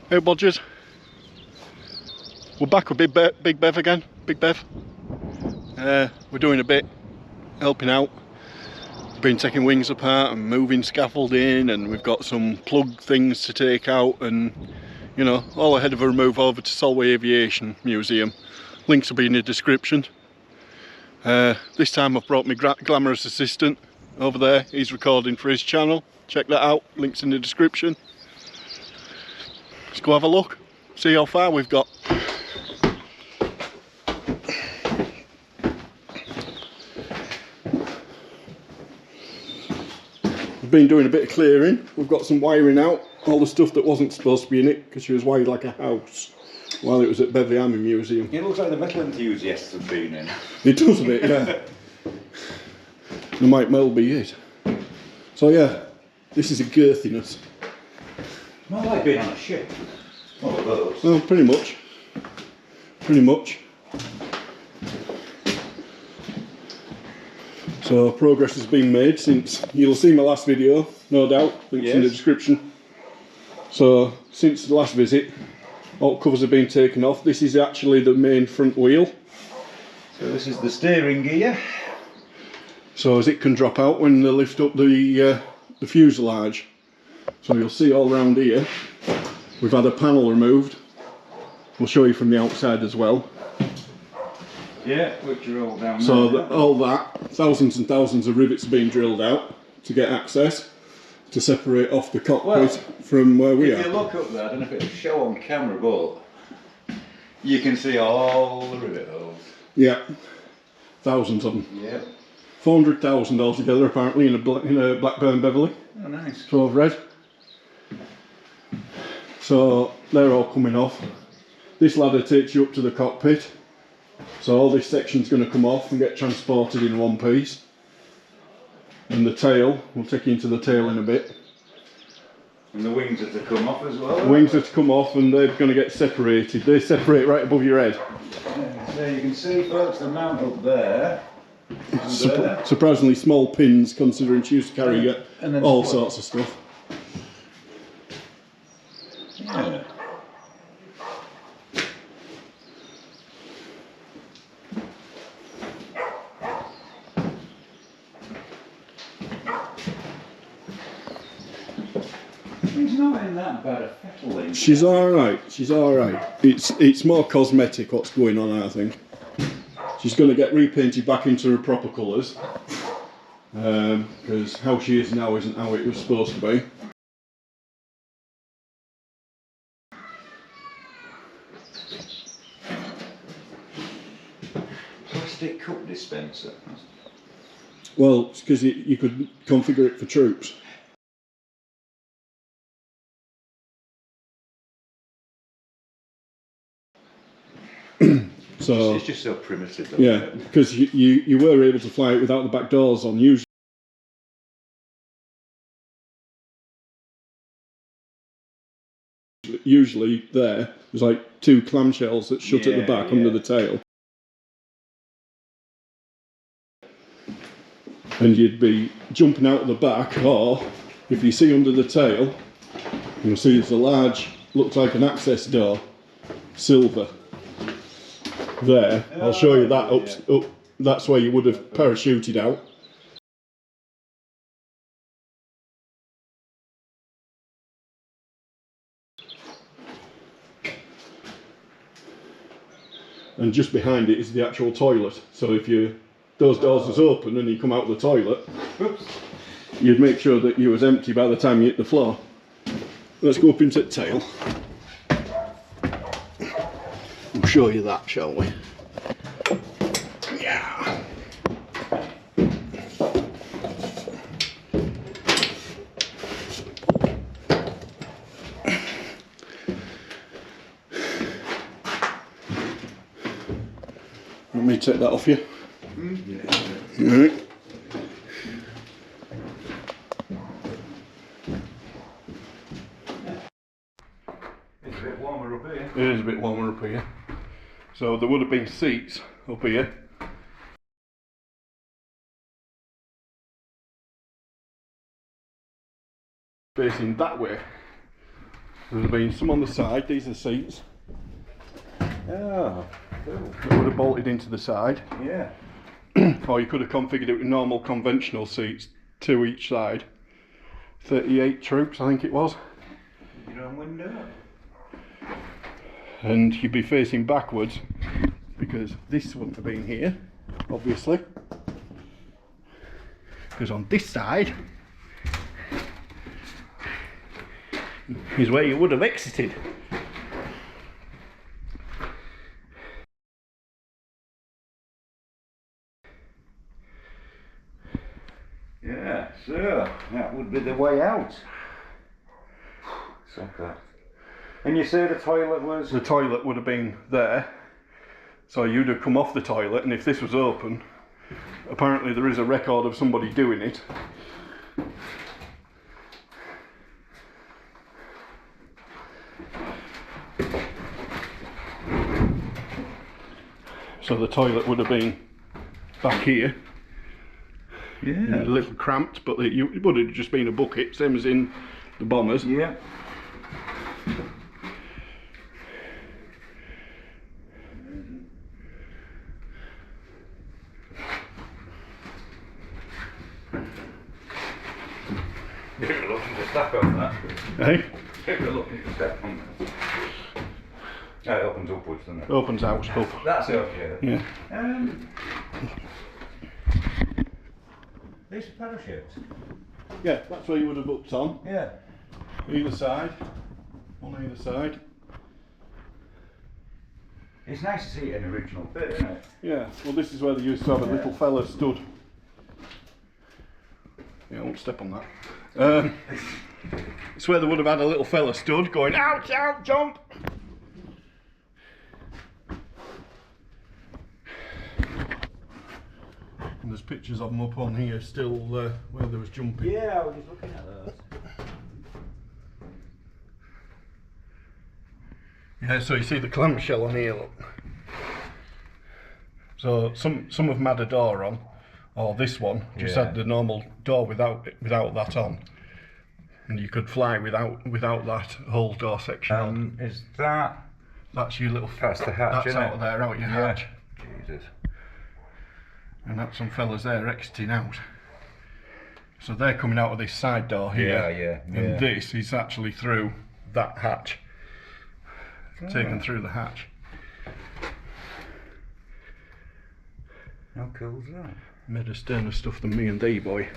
Hey Bodgers, we're back with Big Bev again, Big Bev. We're doing a bit, helping out. We've been taking wings apart and moving scaffolding, and we've got some plug things to take out, and you know, all ahead of a move over to Solway Aviation Museum. Links will be in the description. This time I've brought my glamorous assistant over there. He's recording for his channel. Check that out, links in the description. Let's go have a look, see how far we've got. We've been doing a bit of clearing. We've got some wiring out, all the stuff that wasn't supposed to be in it, because she was wired like a house while it was at Beverley Army Museum. It looks like the metal enthusiasts have been in. It does a bit, yeah. There might well be it. So yeah, this is a girthiness. More like being on a ship. One of those. Well, pretty much. Pretty much. So progress has been made since, you'll see my last video, no doubt, links in the description. So since the last visit, all covers have been taken off. This is actually the main front wheel. So this is the steering gear. So as it can drop out when they lift up the fuselage. So you'll see all around here, we've had a panel removed. We'll show you from the outside as well. Yeah, which are all down so there. All that, thousands and thousands of rivets have been drilled out to get access, to separate off the cockpit from where we are. If you look up there, I don't know if it'll show on camera, but you can see all the rivet holes. Yeah, thousands of them. Yeah. 400,000 altogether apparently in a Blackburn Beverley. Oh nice. So I've read. So they're all coming off. This ladder takes you up to the cockpit. So all this section's going to come off and get transported in one piece. And the tail, we'll take you into the tail in a bit. And the wings are to come off as well? The wings are to come off and they're going to get separated. They separate right above your head. Yeah, so you can see folks, the mount up there. Surprisingly small pins considering she used to carry all sorts of stuff. Yeah. She's not in that bad a fettling. She's alright, she's alright. It's more cosmetic what's going on, I think. She's going to get repainted back into her proper colours. Because how she is now isn't how it was supposed to be. Plastic cup dispenser. Well, it's because you could configure it for troops. So it's just so primitive though. Yeah, because you were able to fly it without the back doors on. Usually there's like two clamshells that shut at the back under the tail. And you'd be jumping out of the back, or if you see under the tail, you'll see there's a large, looks like an access door, silver. There, I'll show you that up. That's where you would have parachuted out. And just behind it is the actual toilet. So if those doors was open and you come out of the toilet, you'd make sure that you was empty by the time you hit the floor. Let's go up into the tail. We'll show you that, shall we? Yeah. Let me take that off you. Yeah. Right. It's a bit warmer up here. It is a bit warmer up here. So there would have been seats up here. Facing that way. There would have been some on the side. These are seats. Oh, cool. That would have bolted into the side. Yeah. Or you could have configured it with normal conventional seats, 2 each side. 38 troops, I think it was. Your own window. And you'd be facing backwards because this wouldn't have been here, obviously. Because on this side is where you would have exited. Yeah, so that would be the way out. Super. And you say the toilet was? The toilet would have been there, so you'd have come off the toilet, and if this was open, apparently there is a record of somebody doing it. So the toilet would have been back here. Yeah. A little cramped, but it would have just been a bucket, same as in the bombers. Yeah. You're reluctant to step on that. Hey? You're reluctant to step on that. Yeah, it opens upwards, doesn't it? Opens out up. That's okay. Yeah. These are parachutes. Yeah, that's where you would have hooked on. Yeah. Either side. On either side. It's nice to see an original bit, isn't it? Yeah, well this is where they used to have a little fella stood. Yeah, I won't step on that. It's where they would have had a little fella stood going, ouch, out, jump! And there's pictures of them up on here still where there was jumping. Yeah, I was just looking at those. Yeah, so you see the clamshell on here, look. So some of them had a door on, or this one just had the normal door without that on, and you could fly without that whole door section on. Is that? That's your little. That's the hatch. That's isn't out it? there, out your hatch, Jesus. and that's some fellas there exiting out. So they're coming out of this side door here, and this is actually through that hatch, taken through the hatch. How cool is that? Made a sterner stuff than me and thee, boy.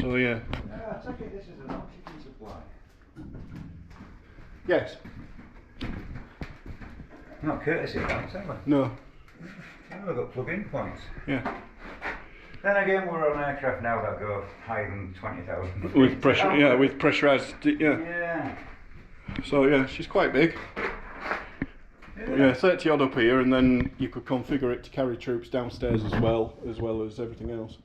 So yeah. I take it this is an oxygen supply. Yes. Not courtesy points, have we? No. Oh, we've got plug-in points. Yeah. Then again, we're on aircraft now that go higher than 20,000. With pressure, yeah, with pressurised, yeah. Yeah. So yeah, she's quite big. Yeah, 30 odd up here, and then you could configure it to carry troops downstairs as well as everything else.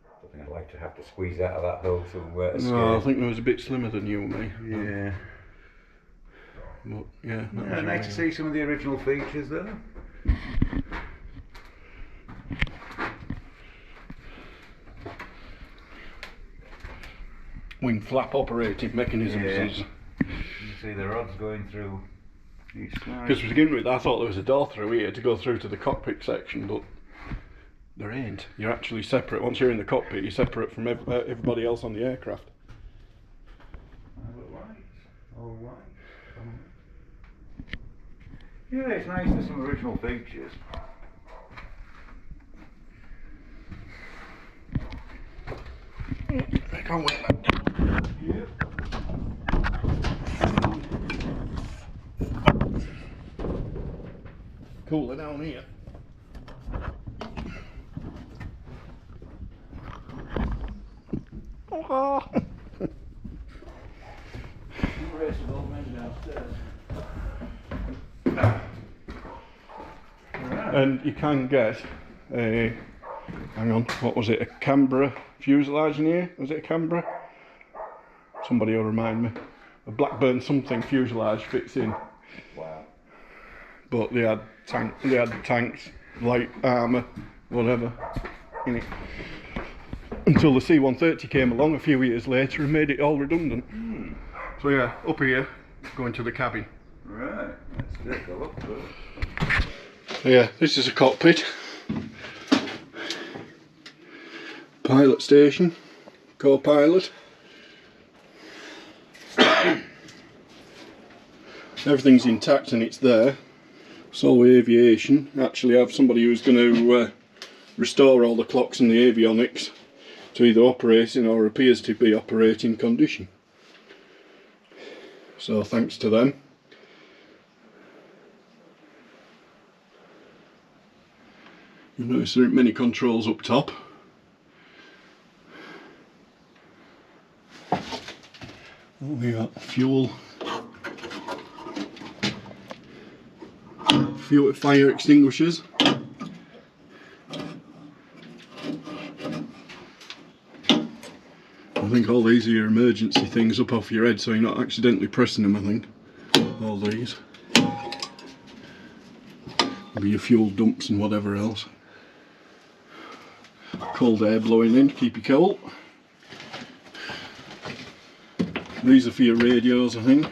I think I'd like to have to squeeze out of that hole to escape. No, I think there was a bit slimmer than you and me. Yeah. But yeah, Yeah, nice to see some of the original features there. Wing flap operating mechanisms. Yeah. You see the rods going through each side. Because to begin with, I thought there was a door through here to go through to the cockpit section, but there ain't. You're actually separate. Once you're in the cockpit, you're separate from everybody else on the aircraft. All right. Yeah, it's nice. There's some original features. I can't wait that. Yeah. Cooler down here. Oh. And you can get a, hang on, what was it, a Canberra fuselage in here? Was it a Canberra? Somebody will remind me. A Blackburn something fuselage fits in. Wow. But they had tanks, light armour, whatever in it. until the C-130 came along a few years later and made it all redundant. So yeah, up here, going to the cabin. Right, let's take a look. So yeah, this is a cockpit. Pilot station, co-pilot. Everything's intact and it's there. Solway Aviation actually have somebody who's going to restore all the clocks and the avionics to either operating or appears to be operating condition. So thanks to them. You'll notice there aren't many controls up top. Oh, we got fuel, fire extinguishers. I think all these are your emergency things up off your head so you're not accidentally pressing them, I think. All these. Maybe your fuel dumps and whatever else. Cold air blowing in to keep you cold. These are for your radios, I think.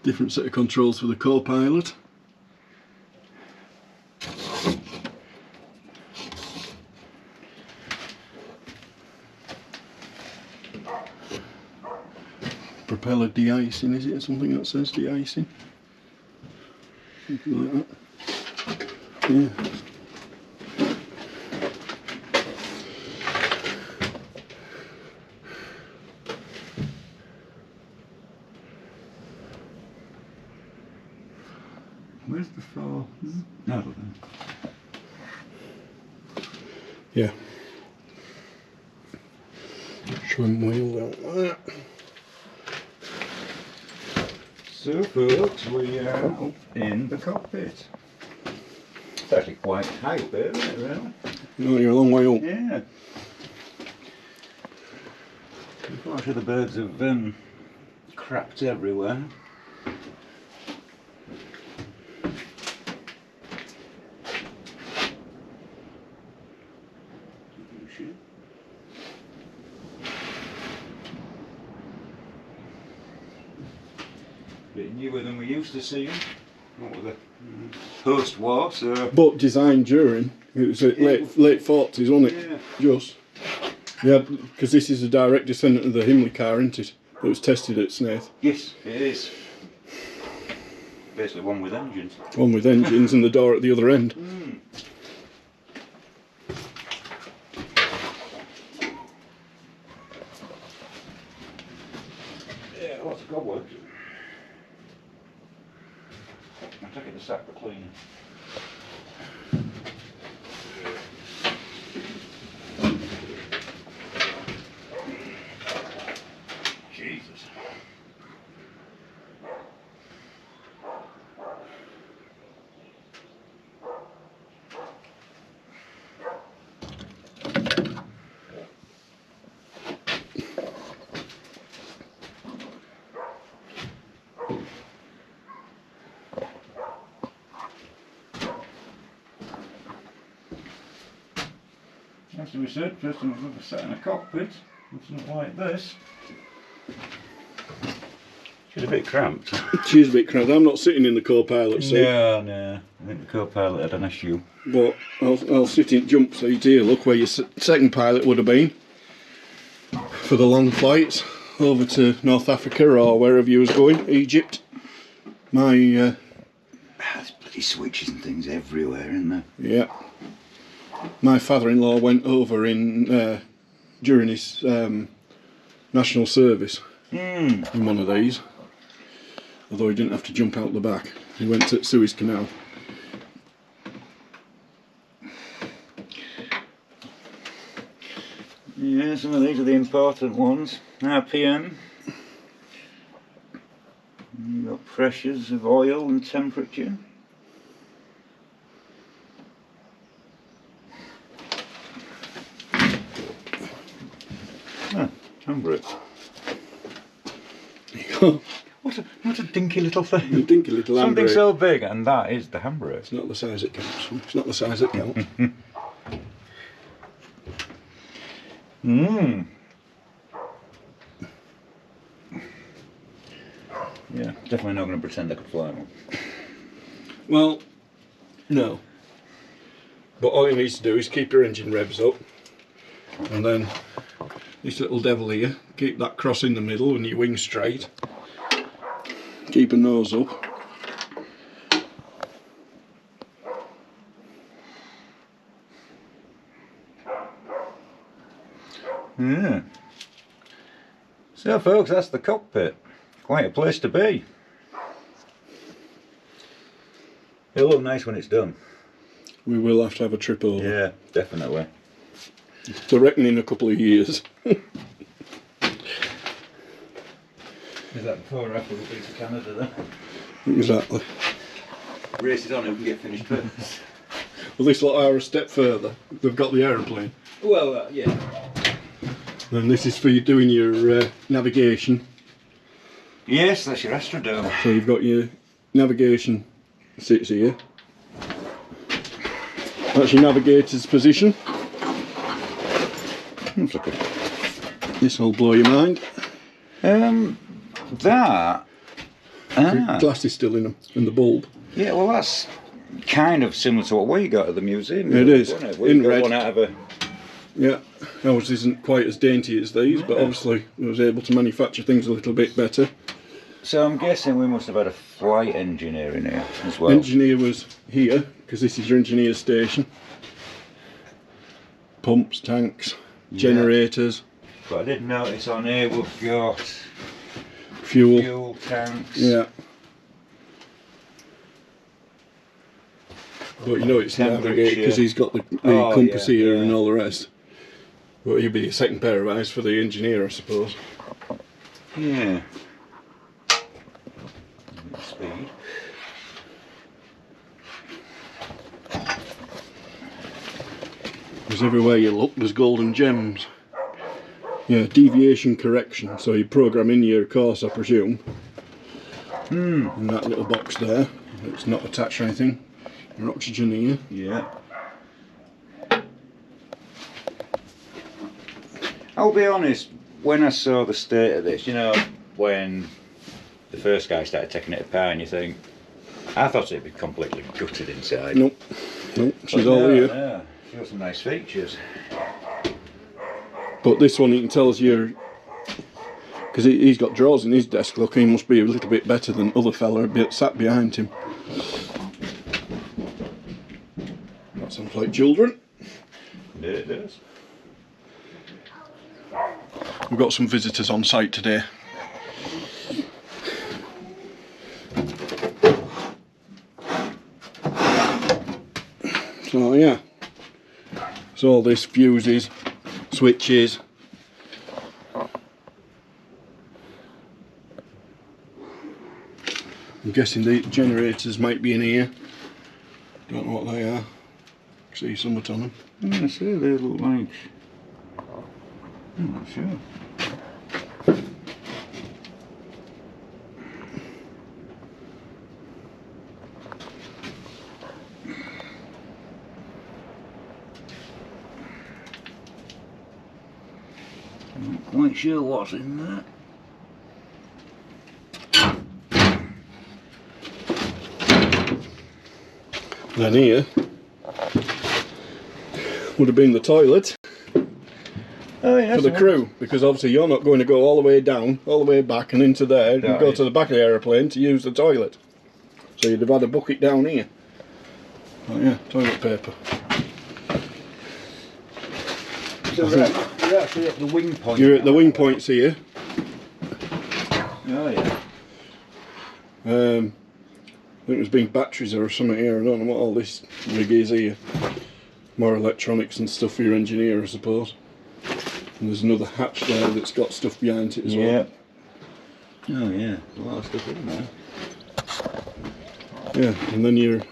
Different set of controls for the co-pilot. Propeller de-icing, is it? Something that says de-icing? Something like that. Yeah. Where's the floor? No, I don't know. Yeah. Trim wheel out there. So folks, we are up in the cockpit. It's actually quite high up there, isn't it, really? No, you're a long way up. Yeah. Unfortunately the birds have crapped everywhere. Bit newer than we used to see them. Not with the post-war, so. But designed during, it was at late 40s, wasn't it? Yeah. Just. Yeah, because this is a direct descendant of the Himley car, isn't it? That was tested at Snaith. Yes, it is. Basically one with engines. One with engines and the door at the other end. Yeah, lots of cobwebs. I'll take it to sack for cleaning. Jesus. As we said, first time I've ever sat in a cockpit, it's not like this. She's a bit cramped. She's a bit cramped. I'm not sitting in the co-pilot seat. No. I think the co-pilot had an issue. But I'll sit in jump seat here, look where your second pilot would have been. For the long flights over to North Africa or wherever you was going, Egypt. There's bloody switches and things everywhere, isn't there? Yeah. My father-in-law went over in during his national service in one of these, although he didn't have to jump out the back. He went to Suez Canal. Yeah, some of these are the important ones. RPM. You've got pressures of oil and temperature. Handbrake. There you go. What a dinky little thing. A dinky little handbrake. Something so big, and that is the handbrake. It's not the size it counts. It's not the size it counts. Mmm. Yeah, definitely not going to pretend I could fly one. Well, no. But all you need to do is keep your engine revs up, and then this little devil here, keep that cross in the middle and your wings straight. Keep a nose up. Yeah. So folks, that's the cockpit. Quite a place to be. It'll look nice when it's done. We will have to have a trip over. Yeah, definitely. So I reckon in a couple of years. Is that before or after we've been to Canada then? Exactly. Race is on, who can get finished first. Well, this lot are a step further. They've got the aeroplane. Well, yeah. And this is for you doing your navigation. Yes, that's your astrodome. So you've got your navigation sits here. That's your navigator's position. This will blow your mind. That. The glass is still in them, and the bulb. Yeah, well, that's kind of similar to what we got at the museum. It is. Wasn't it? We In got red. one out of a. Yeah, ours isn't quite as dainty as these, but obviously I was able to manufacture things a little bit better. So I'm guessing we must have had a flight engineer in here as well. Engineer was here, because this is your engineer station. Pumps, tanks, generators, But I did notice on here we've got fuel. fuel tanks. Yeah. But you know it's Temperature. navigated because he's got the Oh, compass yeah, here yeah. and all the rest. But he'll be a second pair of eyes for the engineer, I suppose. Yeah. Speed. Because everywhere you look, there's golden gems. Yeah, deviation correction. So you program in your course, I presume. In that little box there. It's not attached or anything. Your oxygen here. Yeah. I'll be honest, when I saw the state of this, you know, when the first guy started taking it apart and you think, I thought it'd be completely gutted inside. Nope. Nope, she's But all no, here. no, she's got some nice features. But this one, you can tell us your... Because he's got drawers in his desk, look, he must be a little bit better than other fella sat behind him. That sounds like children. Yeah, it does. We've got some visitors on site today. So yeah, so all this fuses, switches. I'm guessing the generators might be in here. Don't know what they are. See somewhat on them. I see, they look like... I'm not sure. I'm not quite sure what's in that. Then here would have been the toilet Oh yeah, for the crew, because obviously you're not going to go all the way down, all the way back and into there and go Right. to the back of the aeroplane to use the toilet. So you'd have had a bucket down here. Oh yeah, toilet paper. So we're actually at the wing point. You're at the wing points here. Oh yeah. I think there's been batteries or something here. I don't know what all this rig is here. More electronics and stuff for your engineer, I suppose. And there's another hatch there that's got stuff behind it as well. Oh yeah, a lot of stuff in there. Yeah, and then you're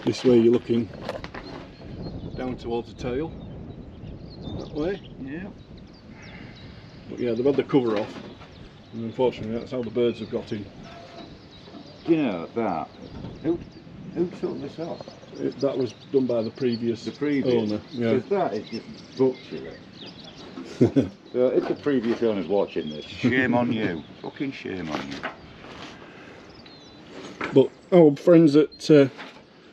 this way. You're looking down towards the tail. That way. Yeah. But yeah, they've had the cover off, and unfortunately that's how the birds have got in. You know that. Who took this off? That was done by the previous owner. Yeah. Because that is just butchery. So if the previous owner's watching this, shame on you. Fucking shame on you. But our friends at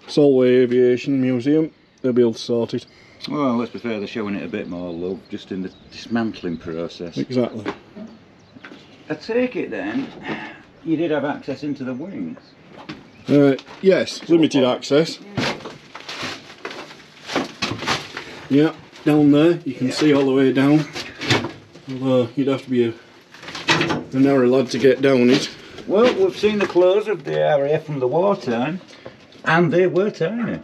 Solway Aviation Museum, they'll be able to sort it. Well, let's be fair, they're showing it a bit more love, just in the dismantling process. Exactly. I take it then, you did have access into the wings? Yes, limited access. Yeah, down there, you can see all the way down. Although you'd have to be a narrow lad to get down it. Well, we've seen the clothes of the RAF from the wartime, and they were tiny.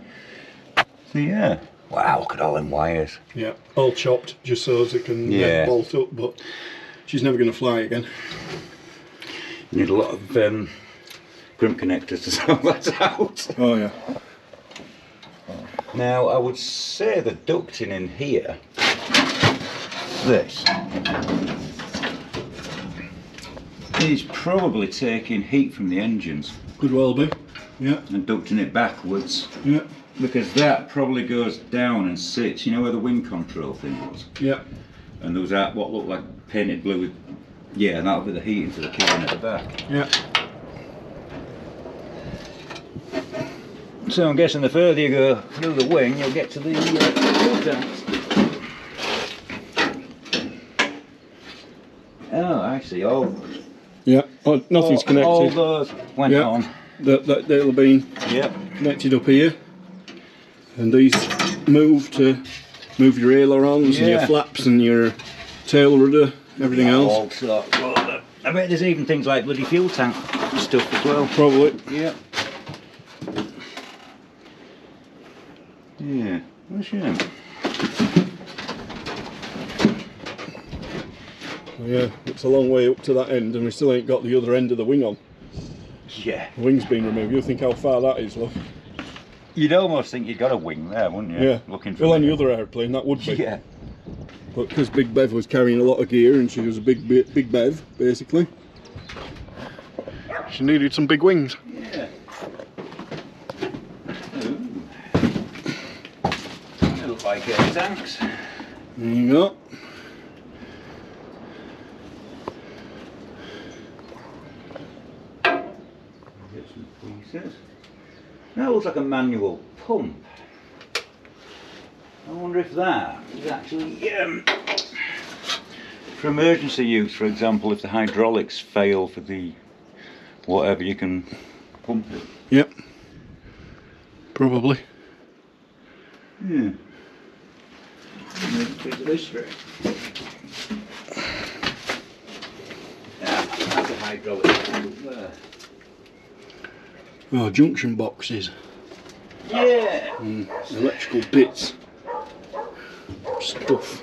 So yeah. Wow, look at all them wires. Yeah, all chopped just so as it can bolt up, but she's never going to fly again. You need a lot of crimp connectors to sort that out. Oh yeah. Now, I would say the ducting in here, this, is probably taking heat from the engines. Could well be, yeah. And ducting it backwards. Yeah. Because that probably goes down and sits, you know where the wing control thing was? Yeah. And there was that, what looked like painted blue with, yeah, and that'll be the heating for the cabin at the back. Yeah. So I'm guessing the further you go through the wing, you'll get to the fuel tanks. Oh, I see. Oh, yeah. Oh, nothing's connected. All those went on. They'll have been connected up here, and these move to move your ailerons and your flaps and your tail rudder, everything else. Also, I bet there's even things like bloody fuel tank stuff as well. Probably. Yeah. Yeah, what a shame. Yeah, it's a long way up to that end, and we still ain't got the other end of the wing on. Yeah. The wing's been removed. You think how far that is, look. You'd almost think you'd got a wing there, wouldn't you? Yeah. Looking for well, any other airplane, that would be. Yeah. But because Big Bev was carrying a lot of gear, and she was a big Bev, basically, she needed some big wings. Yeah. They look like tanks. There you go. Get some pieces. That looks like a manual pump. I wonder if that is actually for emergency use, for example, if the hydraulics fail for the whatever, you can pump it. Yep. Probably. Yeah. Make a piece of this straight. That's a hydraulic pump there. Oh, junction boxes. Yeah. Electrical bits. Stuff.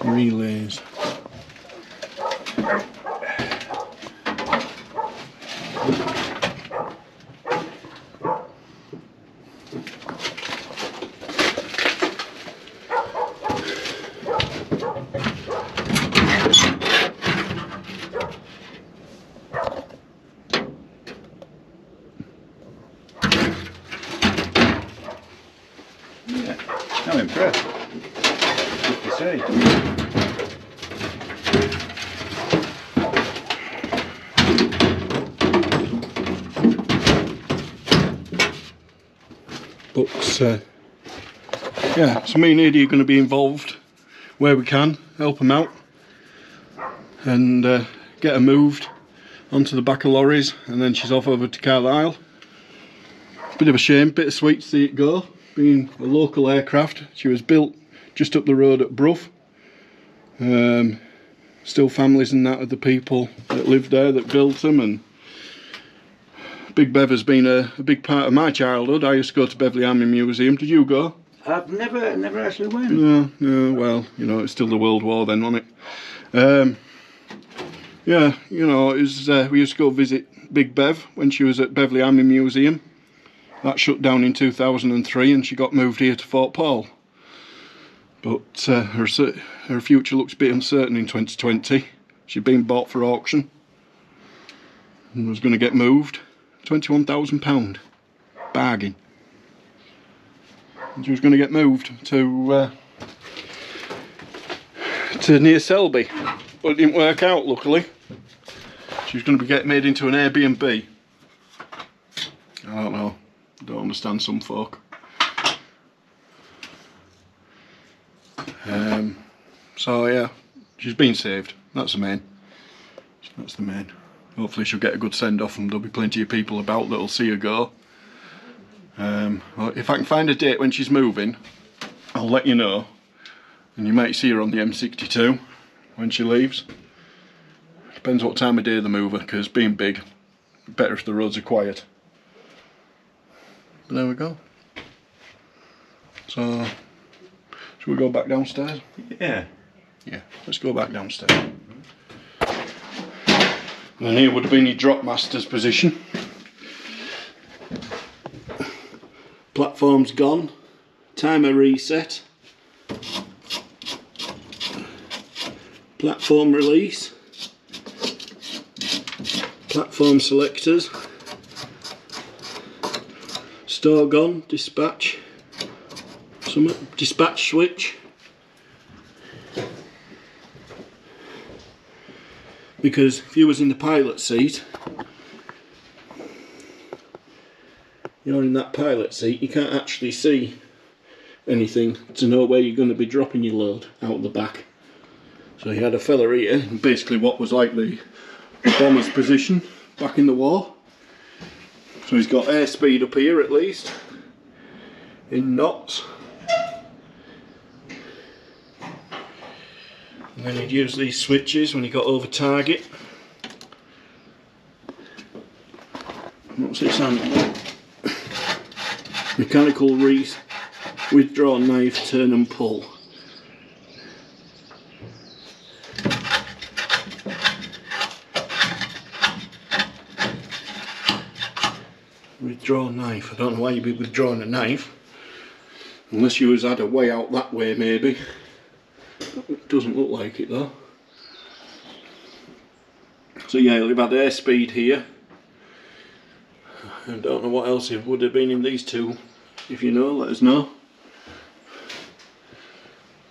Relays. I'm impressed. Good to see. But yeah, so me and Eddie are going to be involved where we can, help them out, and get her moved onto the back of lorries, and then she's off over to Carlisle. Bit of a shame, bittersweet to see it go. Being a local aircraft, she was built just up the road at Brough. Still families and that of the people that lived there that built them, and Big Bev has been a big part of my childhood. I used to go to Beverley Army Museum. Did you go? I've never actually went. No, well, you know, it's still the World War then, wasn't it? Yeah, you know, it was, we used to go visit Big Bev when she was at Beverley Army Museum. That shut down in 2003 and she got moved here to Fort Paull. But her future looks a bit uncertain in 2020. She'd been bought for auction and was going to get moved. £21,000. Bargain. And she was going to get moved to to near Selby, but it didn't work out, luckily. She was going to be made into an Airbnb. I don't know, I don't understand some folk. So yeah, she's been saved. That's the main. That's the main. Hopefully she'll get a good send off and there'll be plenty of people about that'll see her go. Well, if I can find a date when she's moving, I'll let you know. And you might see her on the M62 when she leaves. Depends what time of day they move her, because being big, better if the roads are quiet. But there we go. So, should we go back downstairs? Yeah. Yeah, let's go back downstairs. And here would have been your drop master's position. Platform's gone. Timer reset. Platform release. Platform selectors. Store gone. Dispatch. Dispatch switch. Because if you was in the pilot seat, you're in that pilot seat, you can't actually see anything to know where you're going to be dropping your load out the back. So you had a fella here, in basically what was like the bomber's position back in the war. So he's got airspeed up here at least, in knots. And then he'd use these switches when he got over target. What's this on? Mechanical withdraw knife, turn and pull. Withdraw knife. I don't know why you'd be withdrawing a knife. Unless you was had a way out that way maybe. It doesn't look like it though. So yeah, you've had airspeed here. I don't know what else it would have been in these two. If you know, let us know.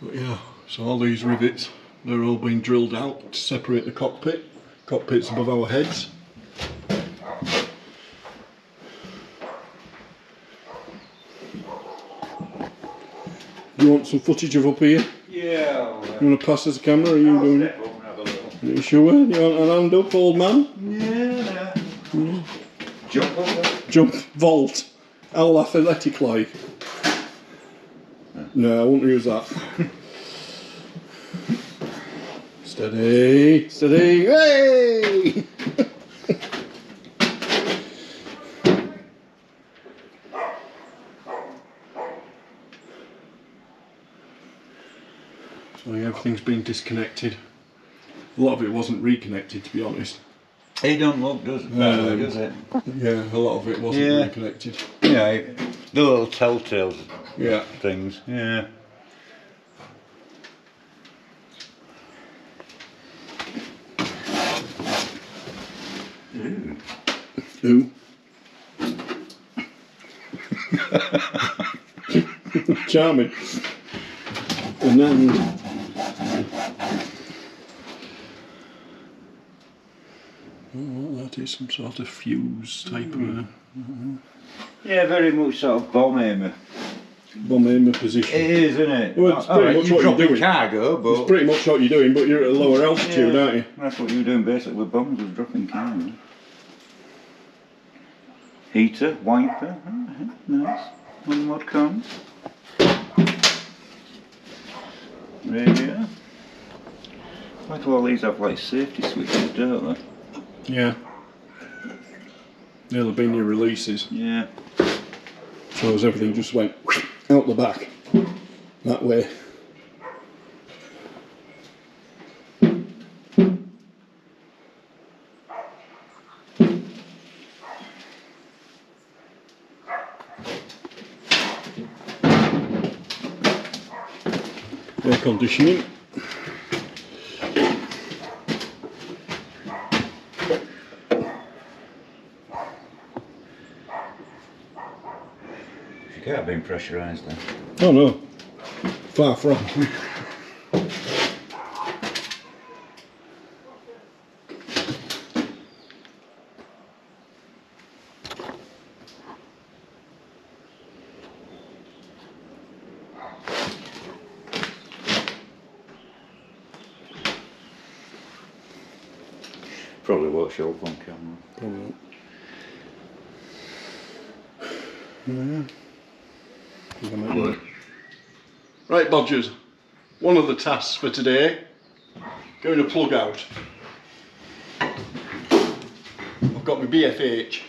But yeah, so all these rivets, they're all being drilled out to separate the cockpit. Cockpit's above our heads. You want some footage of up here? Yeah. You want to pass us the camera, or are you doing it? Are you sure? You want an hand up, old man? Yeah. Jump over. Jump, vault. How athletic like? No, I won't use that. Steady, steady, hey! So everything's been disconnected. A lot of it wasn't reconnected, to be honest. It don't look, does it? Yeah, a lot of it wasn't reconnected. Yeah, the little telltale things. Yeah. Ooh. Charming. And then that is some sort of fuse type of Yeah, very much sort of bomb aimer. Bomb aimer position. It is, isn't it? Well, it's pretty much what you're doing. Cargo, but it's pretty much what you're doing, but you're at a lower altitude, aren't you? That's what you were doing basically with bombs, was dropping cargo. Heater, wiper, nice. One mod cons. Radio. Why do all these have like safety switches, don't they? Yeah. They'll have been your releases. Yeah. So as everything just went out the back. That way. Air conditioning. You can't have been pressurised then. Oh no, far from. Probably won't show up on camera. Probably not. Yeah. Right, Bodgers. One of the tasks for today, going to plug out. I've got my BFH.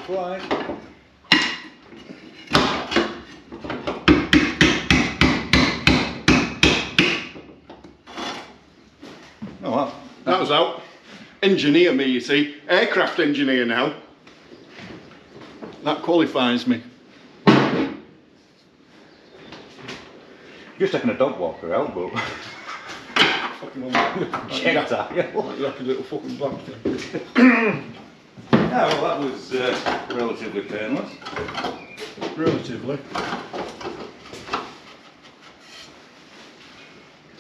Fly. Oh, well. That was out. Engineer me, you see. Aircraft engineer now. That qualifies me. Just taking a dog walker out, but... Check that. Like a little fucking black thing. Yeah, well, that was relatively painless. Relatively.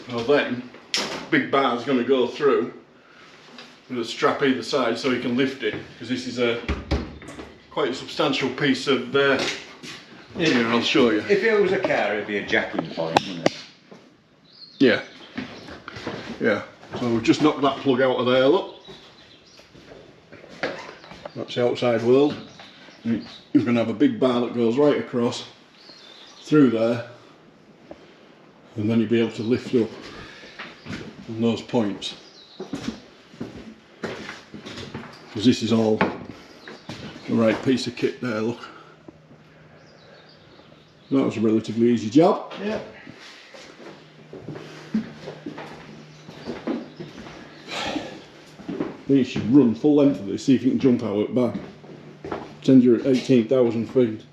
Well then, big bar's going to go through with a strap either side so you can lift it, because this is a quite a substantial piece of here, I'll show you. If it was a car, it'd be a jacking point, wouldn't it? Yeah. Yeah. So we've just knocked that plug out of there, look. That's the outside world. You're going to have a big bar that goes right across through there, and then you'll be able to lift up on those points. Because this is all the right piece of kit there, look. That was a relatively easy job. Yeah. Then you should run full length of this, see if you can jump out at back. Pretend you're at 18,000 feet.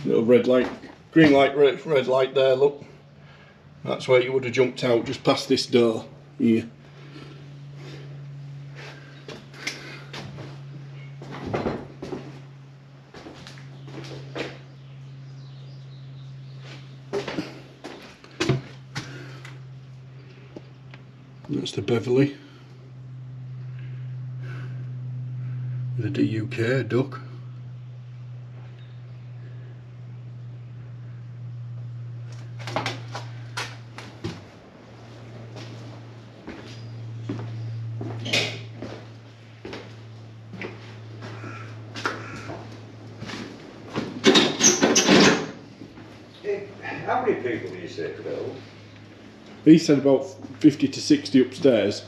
Little red light, green light, red light there, look. That's where you would have jumped out, just past this door here. That's the Beverley. The DUK duck. How many people do you say could hold? He said about 50 to 60 upstairs.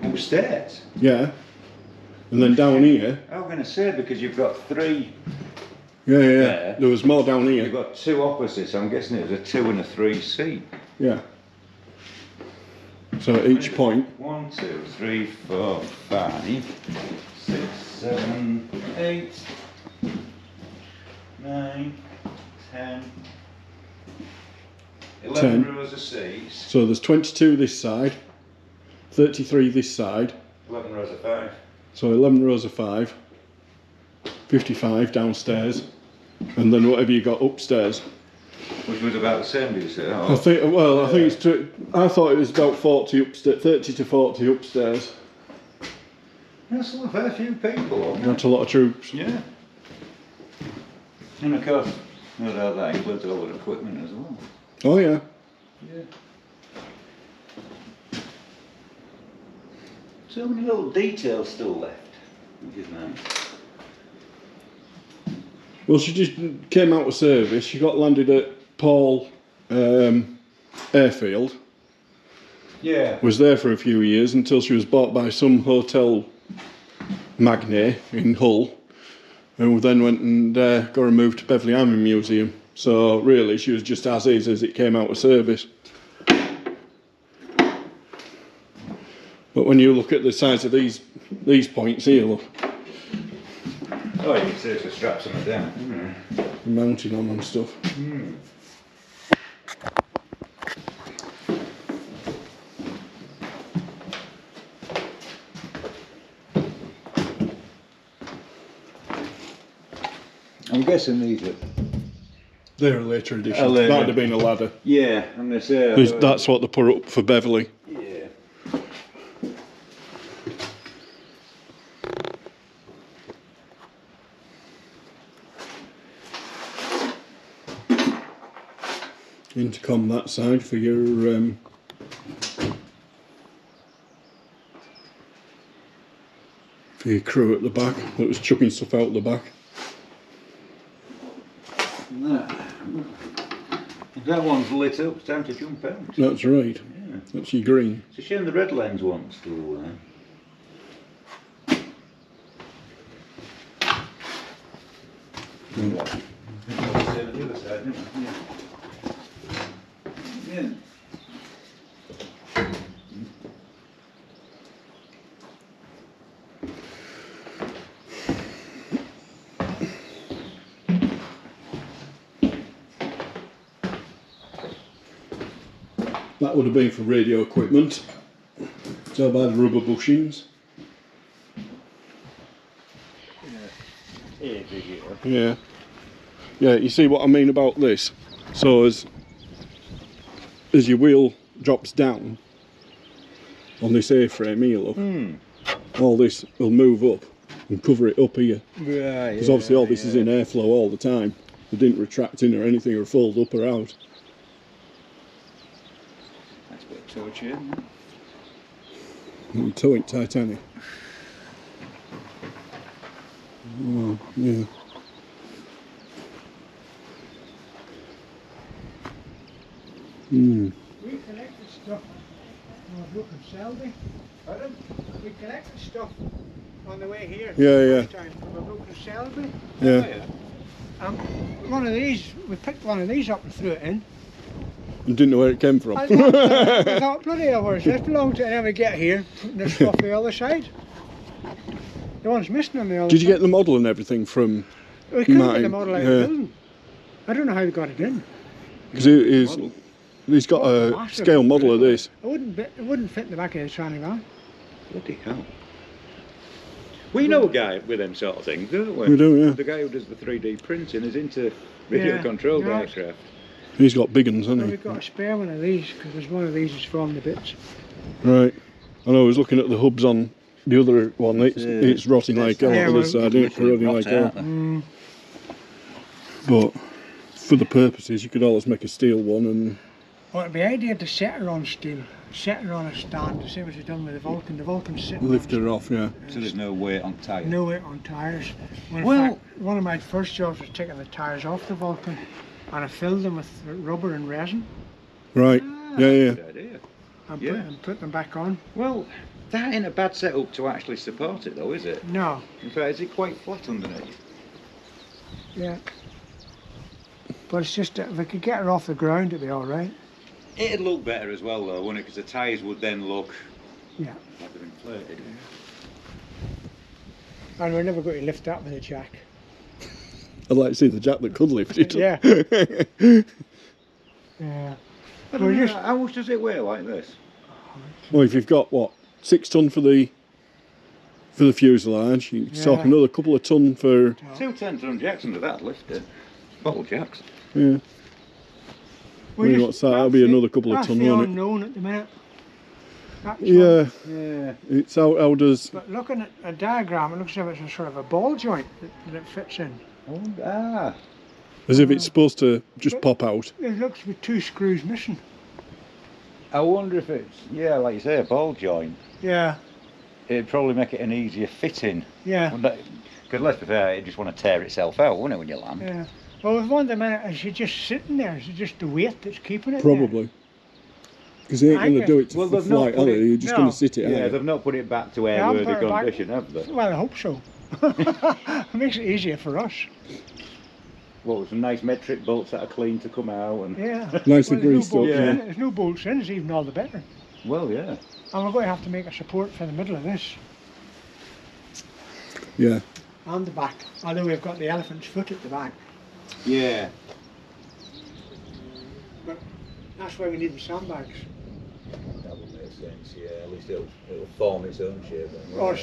Upstairs? Yeah. And then down here. I was going to say, because you've got three. Yeah. There. There was more down here. You've got two opposites. I'm guessing it was a 2 and a 3 seat. Yeah. So at each point. 1, 2, 3, 4, 5, 6, 7, 8, 9, 10. 11 10. rows of seats. So there's 22 this side, 33 this side. 11 rows of 5. So 11 rows of 5, 55 downstairs, and then whatever you got upstairs. Which was about the same, do you say? I think. Well, I think it's. I thought it was about 40 upstairs, 30 to 40 upstairs. That's a fair few people. That's a lot of troops. Yeah. And of course, no doubt that includes all the equipment as well. Oh yeah. Yeah. So many little details still left, which is nice. Well, she just came out of service. She got landed at Paull airfield. Yeah. Was there for a few years until she was bought by some hotel magnate in Hull, who then went and got her moved to Beverley Army Museum. So really, she was just as is as it came out of service. But when you look at the size of these points here, look. Oh, you can seriously strap some of them. Mounting on and stuff. I'm guessing these are. They're a later edition. A later. That'd have been a ladder. Yeah, I'm going to say. That's what they put up for Beverley. Yeah. intercom that side for your crew at the back that was chucking stuff out the back. That one's lit up, it's time to jump out. That's right. Yeah. That's your green. It's a shame the red lens one's still there. Yeah. The other side, didn't we? Yeah. That would have been for radio equipment. Tell by the rubber bushings. Yeah. Yeah, you see what I mean about this? So as your wheel drops down on this A-frame here, look, all this will move up and cover it up here. Right. Because obviously all this is in airflow all the time. It didn't retract in or anything or fold up or out. That's a bit of torture, isn't it? You tow it Titanic. Oh, yeah. We collected stuff on the look of Selby. Pardon? We collected stuff on the way here. Yeah. From the look of Selby. Yeah. One of these, we picked one of these up and threw it in. You didn't know where it came from. I thought, bloody hell, where's this belong to? And then we get here, putting this stuff the other side. The one's missing on the other side. Did you get the model and everything from We couldn't get Martin? the model out of the building. I don't know how they got it in. Because he's got a Massive. scale model of this. It wouldn't fit in the back of the tranny van. Bloody hell. We know a guy with them sort of things, don't we? We do, yeah. The guy who does the 3D printing is into radio controlled aircraft. He's got big ones, hasn't he? We've got a spare one of these, because there's one of these that's falling to bits. Right. I know I was looking at the hubs on the other one. It's rotting like hell on this side, isn't it? Corroding like hell. But for the purposes, you could always make a steel one and... Well, it'd be ideal to set her on steel, set her on a stand, the same as you've done with the Vulcan. The Vulcan's sitting lift her off, yeah. So there's no weight on tyres? No weight on tyres. Well, in fact, one of my first jobs was taking the tyres off the Vulcan, and I filled them with rubber and resin. Right, yeah. Good idea. And put them back on. Well, that ain't a bad setup to actually support it though, is it? No. In fact, is it quite flat underneath? Yeah. But it's just that if I could get her off the ground, it'd be alright. It'd look better as well though, wouldn't it? Because the tyres would then look like they're inflated. And we're never going to lift that with a jack. I'd like to see the jack that could lift it. Yeah. Yeah. How much does it weigh like this? Well, if you've got, what, 6 tonne for the fuselage, you can talk another couple of tonne for... 2 10-ton jacks under that, lift it. Bottle jacks. Yeah. What's that? That'll be another couple of tonne, won't it? That's the unknown at the minute. Yeah. It's how does... But looking at a diagram, it looks as if it's a sort of a ball joint that it fits in. As if it's supposed to just pop out. It looks with 2 screws missing. I wonder if it's, like you say, a ball joint. Yeah. It'd probably make it an easier fitting. Yeah. Because let's be fair, it'd just want to tear itself out, wouldn't it, when you land? Yeah. Well, with one at the minute, is it just sitting there? Is it just the weight that's keeping it Probably. Because they ain't going to do it for flight, are they? You're just going to sit it out. Yeah, they've not put it back to airworthy condition, have they? Well, I hope so. It makes it easier for us. Well, some nice metric bolts that are clean to come out. And Nicely greased up, yeah. There's no bolts in, it's even all the better. Well, yeah. And we're going to have to make a support for the middle of this. Yeah. And the back, although we've got the elephant's foot at the back. Yeah. But that's why we need the sandbags. That would make sense, yeah. At least it'll form its own shape then. Or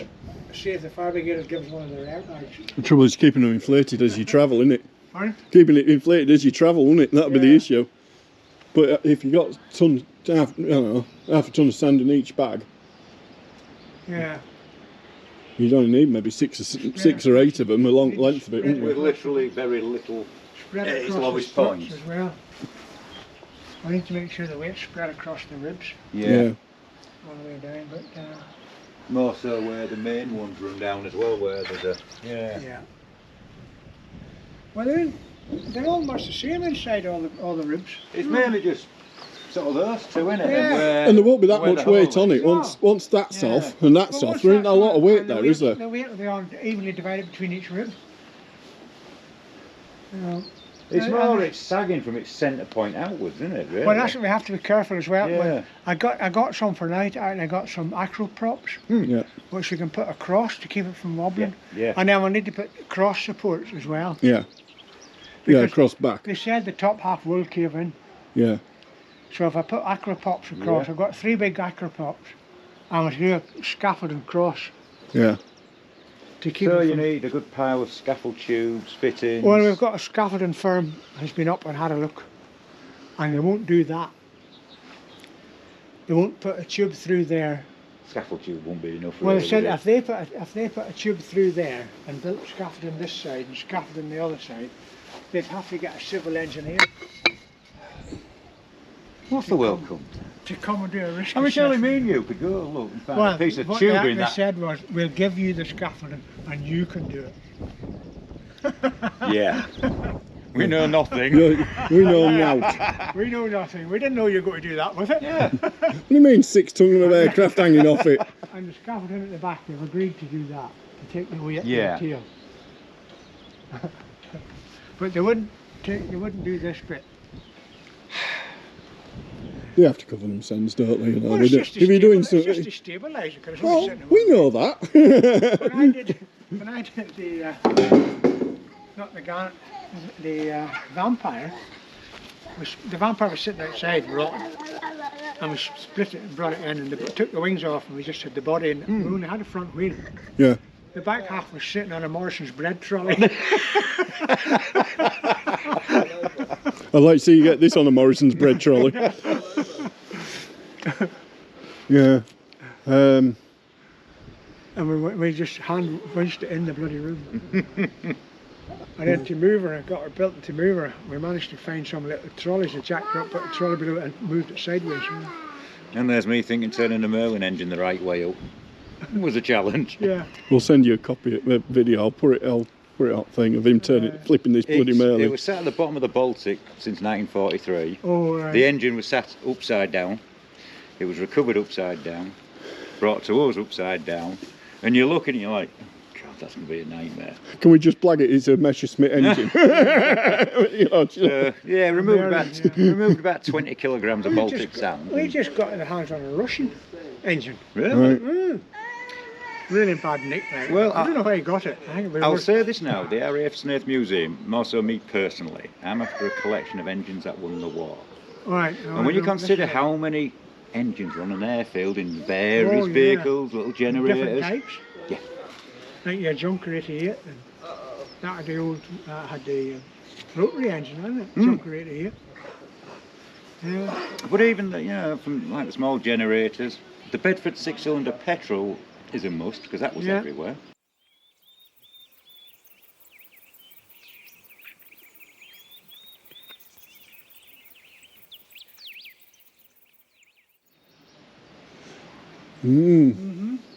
see if the fire brigade gives us one of their airbags. The trouble is keeping them inflated as you travel, isn't it? Pardon? Keeping it inflated as you travel, wouldn't it? That'd be the issue. But if you got half a ton of sand in each bag, you'd only need maybe six or eight of them, a long length of it, wouldn't you? With literally very little. Spread It's across lowest the point. struts as well. I need to make sure the weight's spread across the ribs Yeah. all the way down, but More so where the main ones run down as well, where there's a... yeah. Well, they're all much the same inside all the ribs. It's mainly just sort of those two, innit? Yeah. And there won't be that where much the weight hole on is. it. Once that's Yeah. off and that's Well, off, there ain't a lot of weight there, is there? The weight will be on evenly divided between each rib. You know. It's And- more and- it's sagging from its centre point outwards, isn't it, really? Well, that's what we have to be careful as well. Yeah. When I got some for night out, and I got some acro props, Yeah, which you can put across to keep it from wobbling. Yeah. And then we need to put cross supports as well. yeah, Because across back. They said the top half will cave in. Yeah, So if I put acro props across, Yeah. I've got 3 big acro props. I was here scaffolding cross yeah. to keep So it you from... need a good pile of scaffold tubes, fittings. Well, we've got a scaffolding firm has been up and had a look, and they won't do that. They won't put a tube through there. Scaffold tube won't be enough. Well, really, they said would it? if they put a tube through there and built scaffolding this side and scaffolding the other side, they'd have to get a civil engineer What's the welcome? to come and do a risk I mean, surely assessment. me and you could go look and find Well, a piece of what tube they in actually that. said was, we'll give you the scaffolding and you can do it. Yeah. We know nothing. We know now. We know nothing. We didn't know you were going to do that with it. Yeah. What do you mean 6 ton of aircraft hanging off it? And the scaffolding at the back, they've agreed to do that, to take the weight Yeah. of the tail. But they wouldn't do this bit. They have to cover themselves, don't they? You know, Well, they it's do- just if you're doing it's just something, to stabilise it, because it's well, only sitting we know that. when I did the not the Garnet, the vampire. The vampire was sitting outside rotten, and we split it and brought it in, and took the wings off, and we just had the body, and we only had a front wheel. Yeah. The back half was sitting on a Morrison's bread trolley. I'd like to see you get this on a Morrison's bread trolley. Yeah. And we just hand winched it in the bloody room. And then to move her, I got her built to move her. We managed to find some little trolleys that jacked her up, put the trolley below it and moved it sideways. And there's me thinking turning the Merlin engine the right way up was a challenge. Yeah. We'll send you a copy of the video. I'll put it up thing of him flipping this bloody It Merlin. was sat at the bottom of the Baltic since 1943. Oh, right. The engine was sat upside down. It was recovered upside down, brought to us upside down, and you're looking and you're like, God, that's going to be a nightmare. Can we just blag it? It's a Messerschmitt engine. You know, Yeah, removed about 20 kilograms of We Baltic just sand. We just got in the hands on a Russian engine. Really? Right. Really bad nick, like. Well, I don't know where he got it. I think it was I'll say this now, the RAF Snaith Museum, more so me personally, I'm after a collection of engines that won the war. Right. And when you consider how many engines run an airfield in various Oh, yeah. vehicles, little different generators. types. Yeah. Like your Junker 88, and that had the old, had the rotary engine, hadn't it? Junker 88. Yeah. But even, from like the small generators, the Bedford 6-cylinder petrol is a must, because that was Yeah. everywhere.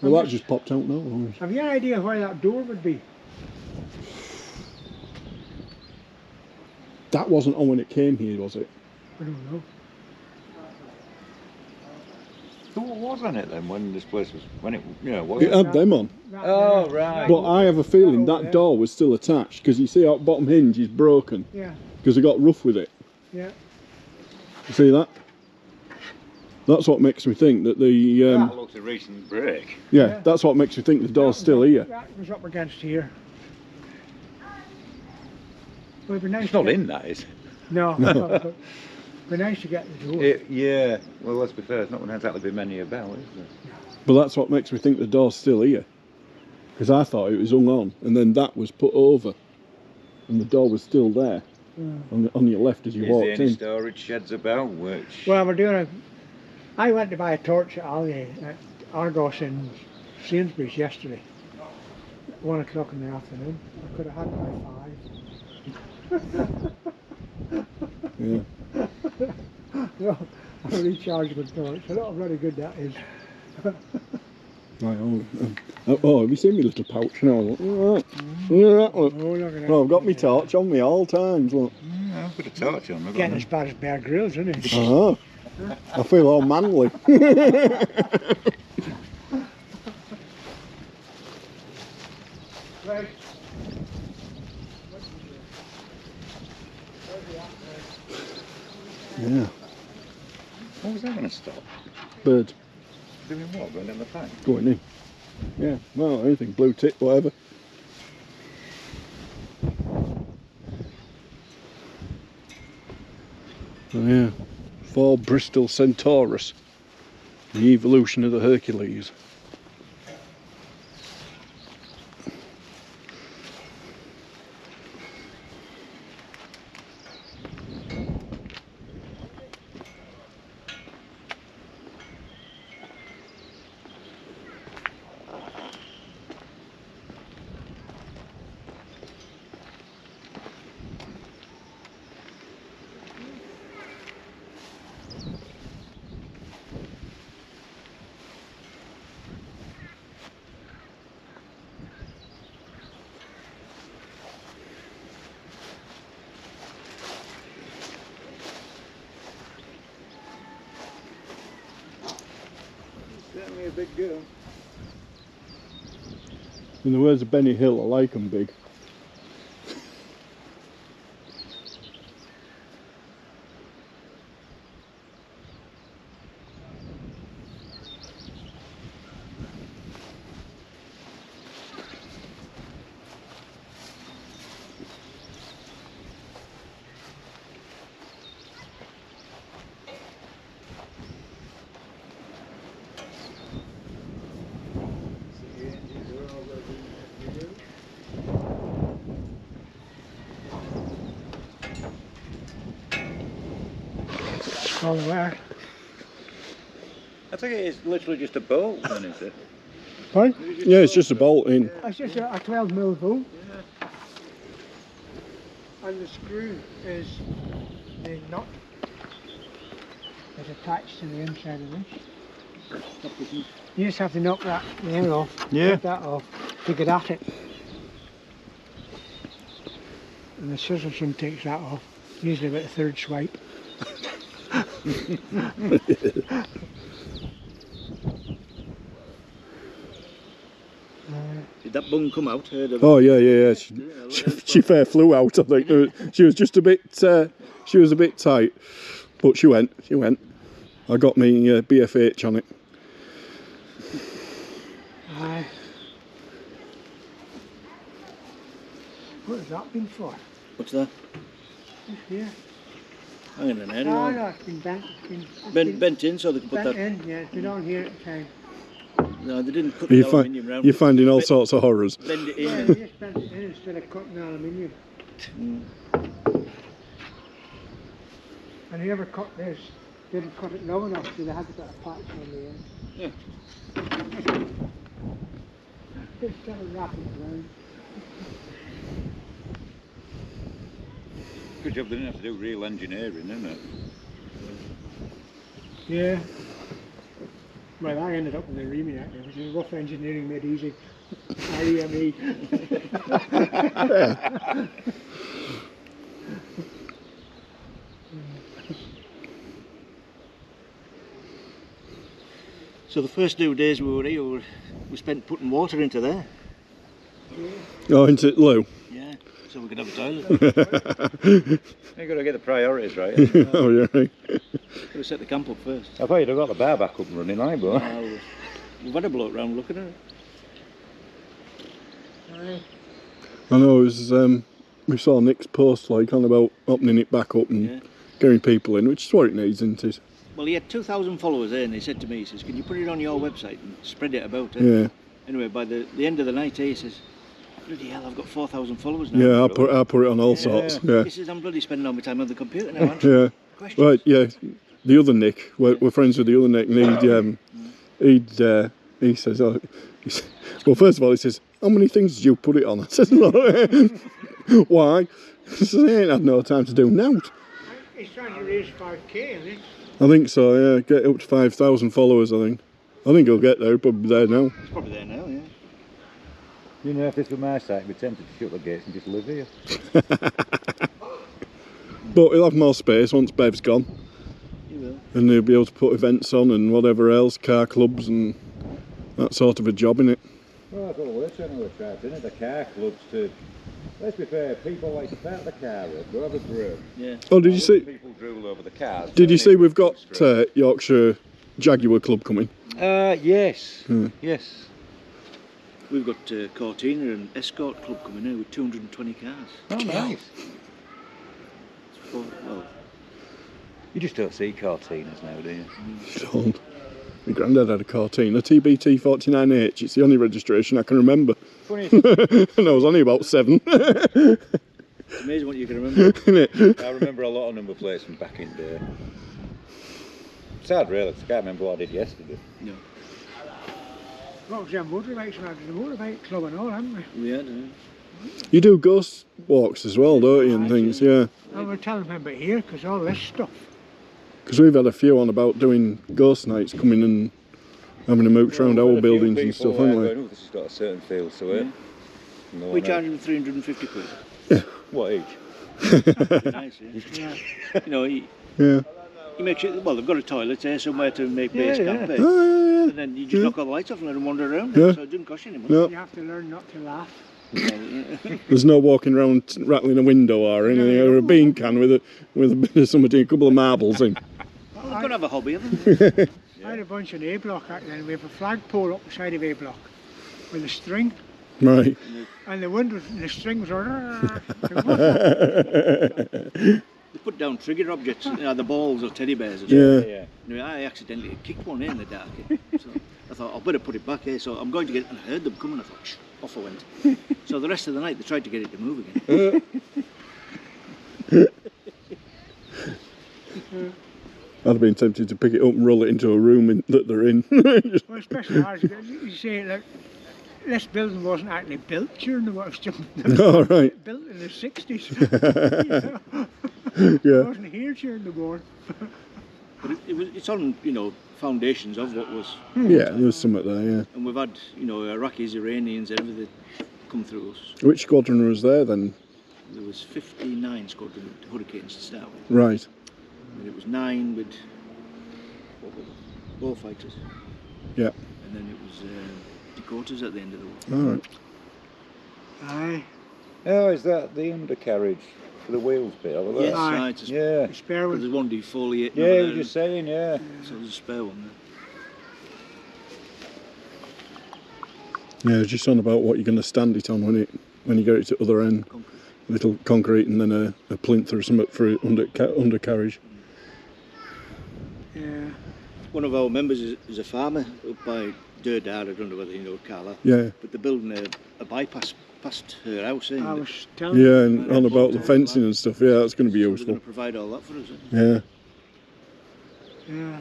Well, that just popped out now. Have you any idea where that door would be? That wasn't on when it came here, was it? I don't know. So what was on it then when this place was, when it, was It had them on. That Oh, there. right. But I have a feeling over that there. door was still attached, because you see how the bottom hinge is broken, Yeah, because it got rough with it. yeah. You see that? That's what makes me think that the That looks a recent break. yeah, that's what makes me think the door's still here. That was up against here. Well, it'd be nice It's to not get- in, that is. No, but it'd be nice to get the door. Yeah, well, let's be fair, there's not going to exactly be many about, is there? But that's what makes me think the door's still here, because I thought it was hung on, and then that was put over, and the door was still there on your left as you Is there walked any in. storage sheds about, which... Well, we're doing I went to buy a torch at Argos in Sainsbury's yesterday. 1 o'clock in the afternoon. I could have had it by 5. Yeah. No, a rechargeable torch. A lot of bloody good that is. Right, oh, have you seen my little pouch now? Look at that, look. Oh, look at that. Oh, I've got my torch on me all times, look. Yeah, I've got a torch on. I've got Getting as bad as Bear Grylls, isn't it? I feel all manly. Right. Yeah, What was that going to stop? bird Doing what? Going down the pipe? going in. Yeah, well, anything, blue tip, whatever. Oh yeah, 4 Bristol Centaurus, the evolution of the Hercules. Certainly a big girl. In the words of Benny Hill, I like 'em big. All the way. I think it is literally just a bolt, then, is it? Pardon? Yeah, it's just a bolt in. It's just a 12mm bolt. And the screw is the nut is attached to the inside of this. You just have to knock that the air off, Yeah. take that off to get at it. And the scissor soon takes that off, usually about a third swipe. Did that bung come out? Oh yeah. She fair flew out. I think she was just a bit. She was a bit tight, but she went. I got me BFH on it. Aye. What has that been for? What's that? This here. Hanging in there. No, it's been bent. It's been Bent in so they can put bent that. in, yeah, it's been on here at the time. No, they didn't cut the aluminium round. You're finding all sorts of horrors. Bend it Yeah, in. they just bent it in instead of cutting the aluminium. And whoever cut this didn't cut it long enough, so they had to put a patch on the end. Yeah. Just kind of wrap it around. Good job they didn't have to do real engineering, didn't it? Yeah. Well, I ended up with a REME actor, which is rough engineering made easy. REME. So the first 2 days we were here, we spent putting water into there. Oh, into it, Lou. Yeah, so we could have a toilet. You've got to get the priorities right. Oh yeah. Could have set the camp up first. I thought you'd have got the bar back up and running, like, but We've had a bloke round looking at it. I know. It was. We saw Nick's post like on about opening it back up and getting people in, which is what it needs, isn't it? Well, he had 2,000 followers there, and he said to me, he says, can you put it on your website and spread it about? Yeah. Anyway, by the end of the night, he says, bloody hell, I've got 4,000 followers now. Yeah, I put it on all sorts. Yeah. He says, I'm bloody spending all my time on the computer now, aren't Yeah. Questions. Right. Yeah. The other Nick, we're friends with the other Nick, and he says, oh, well, first of all, he says, how many things did you put it on? I said, look, why? He says, I ain't had no time to do now. He's trying to raise 5k, isn't he? I think so, yeah. Get up to 5,000 followers, I think. I think he'll get there, probably there now. It's probably there now, yeah. You know, if this were my site, I'd be tempted to shut the gates and just live here. But he'll have more space once Bev's gone. He will. And he'll be able to put events on and whatever else, car clubs and that sort of a job in it. Well, that's what we're trying to attract, isn't it? The car clubs to... Let's be fair, people like to park the car up, go have a brew. Yeah. Oh, did you see? People drool over the cars. Did you see we've got Yorkshire Jaguar Club coming? Yes. Yes. We've got Cortina and Escort Club coming in with 220 cars. Oh, nice. Well, You just don't see Cortinas now, do you? Don't. My granddad had a Cortina, TBT 49H. It's the only registration I can remember. Funny. And I was only about 7. it's amazing what you can remember. Innit? I remember a lot of number plates from back in the day. It's hard, really, 'cause I can't remember what I did yesterday. No. What was our motorbikes? We had the motorbike club and all, haven't we? We had, You do ghost walks as well, don't you, and things, yeah. And we're telling them about here, because all this stuff. Because we've had a few on about doing ghost nights, coming and having a mooch around our buildings and stuff, haven't we? Oh, this has got a certain feel to it. No, we charge them 350 quid. What each? Nice, yeah. You know, he Yeah. makes it, well, they've got a toilet there somewhere to make base camp there. Oh, yeah, And then you just knock all the lights off and let them wander around. Yeah. So it doesn't cost you any money. No, You have to learn not to laugh. there's no walking around rattling a window or anything, or a bean can with a bit of somebody, a couple of marbles in. Well, they've got to have a hobby, haven't they? I had a bunch in A block back then. We have a flagpole up the side of A block with a string, Right. and the wind was, the string was. They put down trigger objects, you know, the balls or teddy bears. Or Yeah. Yeah. Anyway, I accidentally kicked one in the dark. So I thought, I better put it back here. So I'm going to get it, and I heard them coming. I thought, shh, off I went. So the rest of the night, they tried to get it to move again. I'd have been tempted to pick it up and roll it into a room that they're in. Well, especially ours. You say like this building wasn't actually built during the war. It was just All right. built in the 60s. It Yeah. wasn't here during the war. But it's on, you know, foundations of what was. Yeah, there's something there, yeah. And we've had, you know, Iraqis, Iranians, everything come through us. Which squadron was there then? There was 59 squadron Hurricanes to start with. Right. And it was 9 with war fighters. Yeah. And then it was Dakotas at the end of the war. All right. Aye. Oh, is that the undercarriage for the wheels bit? Over there? Yes, Aye. right. There's, Yeah. The spare one. there's one defoliate. Yeah, you were just saying, yeah. So there's a spare one Yeah, just on about what you're going to stand it on when you get it to the other end. there. Concrete. Little concrete and then a plinth or something for undercarriage. Yeah. One of our members is a farmer up by Durdar. I don't know whether you know Carla. Yeah. But they're building a bypass past her house. I was telling Yeah, you. and on about the fencing and stuff. Yeah, that's going to be They're useful. going to provide all that for us. Yeah. Yeah.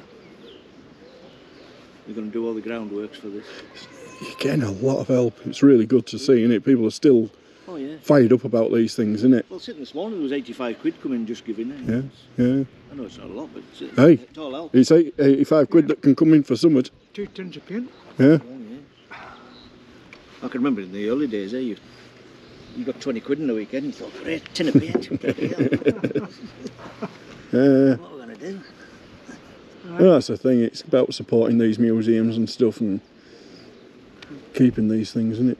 We're going to do all the groundworks for this. You're getting a lot of help. It's really good to see, isn't it? People are still Oh yeah. fired up about these things, isn't it? Well, sitting this morning there was 85 quid coming just giving it. Yeah, yeah. I know it's not a lot, but Hey. it's all help. It's 85 quid that can come in for summit. 2 tons of paint. Yeah. Oh, yeah. I can remember in the early days, you got 20 quid in the weekend, you thought, great, tin of paint. Yeah. What are we going to do? Well, that's the thing. It's about supporting these museums and stuff and keeping these things, isn't it?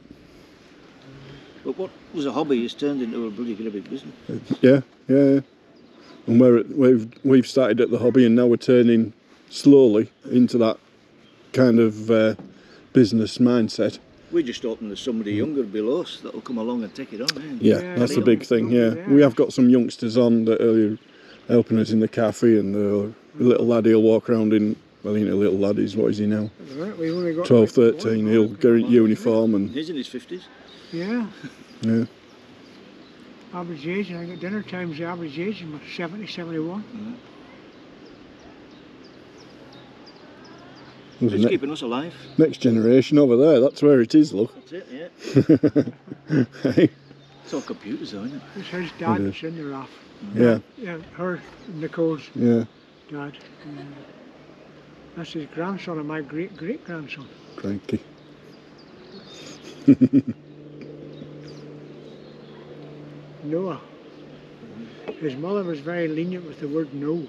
But what was a hobby has turned into a bloody big business. Yeah, yeah. And we've started at the hobby and now we're turning slowly into that kind of business mindset. We just hoping there's somebody younger below us that'll come along and take it on. Eh? Yeah, that's the big thing. Yeah, we have got some youngsters on that are helping us in the cafe, and the little lad he'll walk around in. Well, he ain't a little lad. He's what is he now? We only got 12, like 13. He'll get in uniform and He's in his 50s. Yeah. yeah. Average age, I think at dinner times the average age was 70, 71. There's It's the keeping us alive. next generation over there. That's where it is. Look. That's it, yeah. Hey. It's all computers though, isn't it? It's his dad that's in the RAF. Yeah. Yeah, her, Nicole's Yeah. dad. That's his grandson and my great-great-grandson. Cranky. Noah. His mother was very lenient with the word no.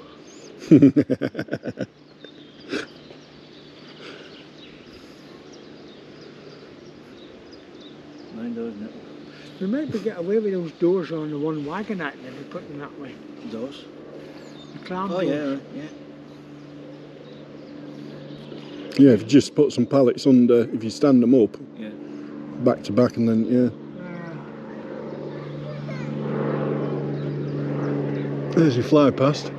Mind those, isn't it? We might be get away with those doors on the one wagon act if we put them that way. Those? The clam Oh, doors. yeah, yeah. Yeah, if you just put some pallets under, if you stand them up, Yeah. back to back, and then, yeah. There's your fly past.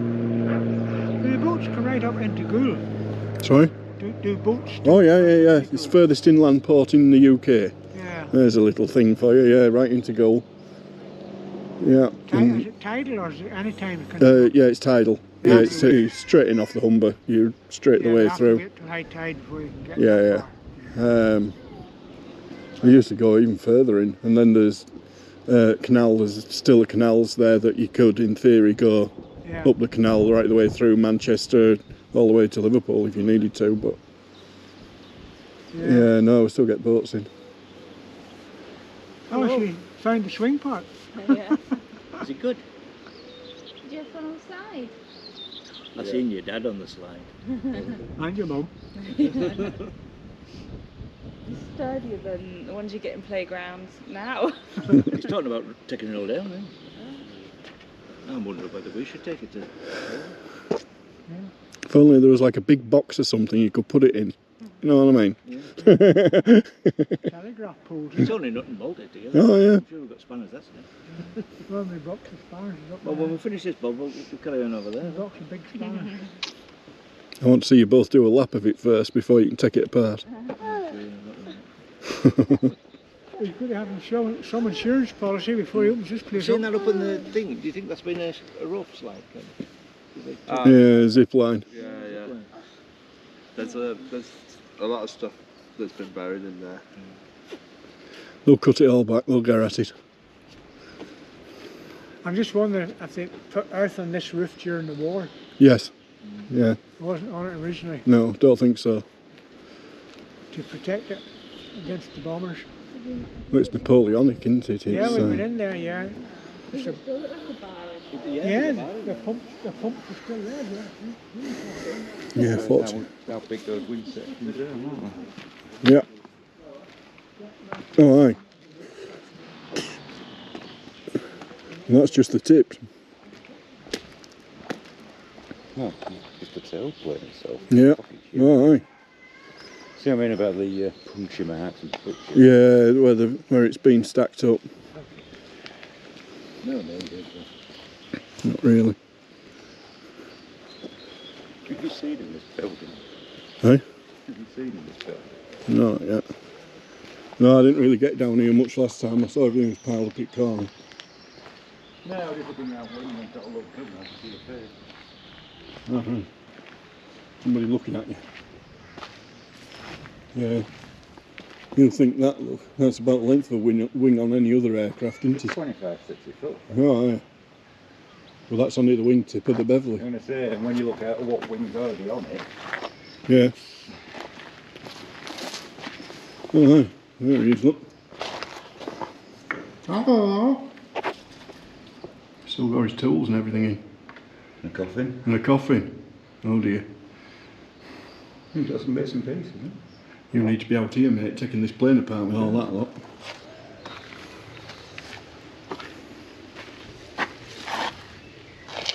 The boats come right up into Goole. Sorry? Do boats? Oh, yeah, yeah, yeah. It's furthest inland port in the UK. Yeah. There's a little thing for you, yeah, right into goal. Yeah. Is it tidal or is it any time? Yeah, it's tidal. Yeah, it's straight in off the Humber. You're straight the way through. You have to wait till high tide before you can get Yeah, that yeah. far. I used to go even further in, and then there's canal. There's still a canals there that you could, in theory, go up the canal right the way through Manchester, all the way to Liverpool if you needed to. But yeah, no, we still get boats in. Oh, she found the swing park. Yeah. Is it good? Did you have fun on the slide? I've seen your dad on the slide. And your mum. Sturdier than the ones you get in playgrounds now. He's talking about taking it all down, eh? I'm wondering whether we should take it to... If only there was like a big box or something you could put it in. You know what I mean? Yeah. Telegraph poles. It's only nut and bolted together. Oh, yeah. I'm sure we've got spanners, that's it. Well, my box of spanners is up Well, there. when we finish this, Bob, we'll carry on over My there. box of big spanners. I want to see you both do a lap of it first before you can take it apart. You could have some insurance policy before he opens this place Seeing up. that up in the thing, do you think that's been a rope slide? Yeah, zip line. Yeah, yeah. There's a lot of stuff that's been buried in there. They'll cut it all back, they'll get at it. I'm just wondering if they put earth on this roof during the war. Yes. Yeah. It wasn't on it originally No, don't think so. to protect it against the bombers. Well, it's Napoleonic, isn't it? Yeah, It's, we've been in there, yeah. It's a, yeah, the pumps are still there, yeah, How big those wind sections are, aren't yeah. Oh, aye. And that's just the tips. they? No, just the tail plate itself. Yeah. Oh, aye. See what I mean about the puncture marks and such? Yeah, where it's been stacked up. No, Not really. Have you seen in this building? Hey? Have you seen in this building? No, not yet. No, I didn't really get down here much last time. I saw everything was piled up at corner. No, I just looking around window and got a look good and I can see the face. Uh-huh. Somebody looking at you. Yeah. You'll think that's about the length of a wing on any other aircraft, isn't it? 25, 60 foot. Oh, yeah. Well, that's only the wingtip of the Beverley. I'm going to say, and when you look at what wings are already on it, Yeah. Oh, aye. There he is, look. Oh. Still got his tools and everything in. and a coffin. And a coffin. Oh dear. You've got some bits and pieces, huh? You need to be out here, mate, taking this plane apart with all that lot.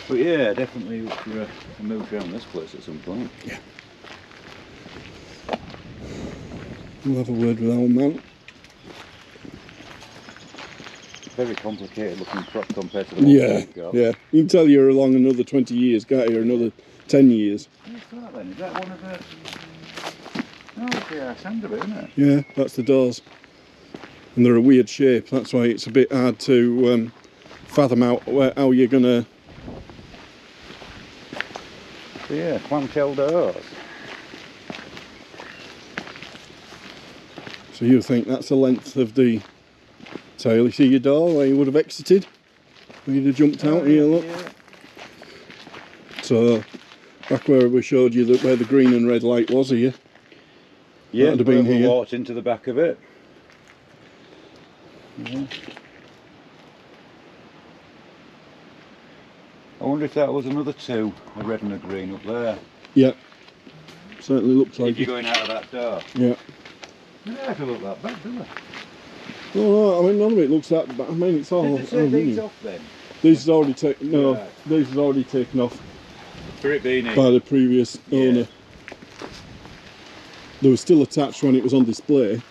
But yeah, definitely for a move around this place at some point. Yeah. We'll have a word with our man. Very complicated looking prop compared to the one Yeah, we've got. yeah. You can tell you're along another 20 years, can't you? Or another 10 years. What's that then? Is that one of the... Oh, it's the Sandra, isn't it? Yeah, that's the doors. And they're a weird shape. That's why it's a bit hard to fathom out how you're going to... So yeah, clamshell doors. So you think that's the length of the tail. You see your door where you would have exited? Where you'd have jumped out here, look. Yeah. So, back where we showed you that where the green and red light was here. Yeah, That'd have been we here. walked into the back of it. Yeah. I wonder if that was another two, a red and a green up there. Yeah. Certainly looks like If you're it. going out of that door. Yeah. They don't have to look that bad, do they? Oh, no, I mean, none of it looks that bad. I mean, it's all. Did they take these off then? These is already taken. No, Right. these is already taken off For it being in. by the previous Yeah. owner. They were still attached when it was on display,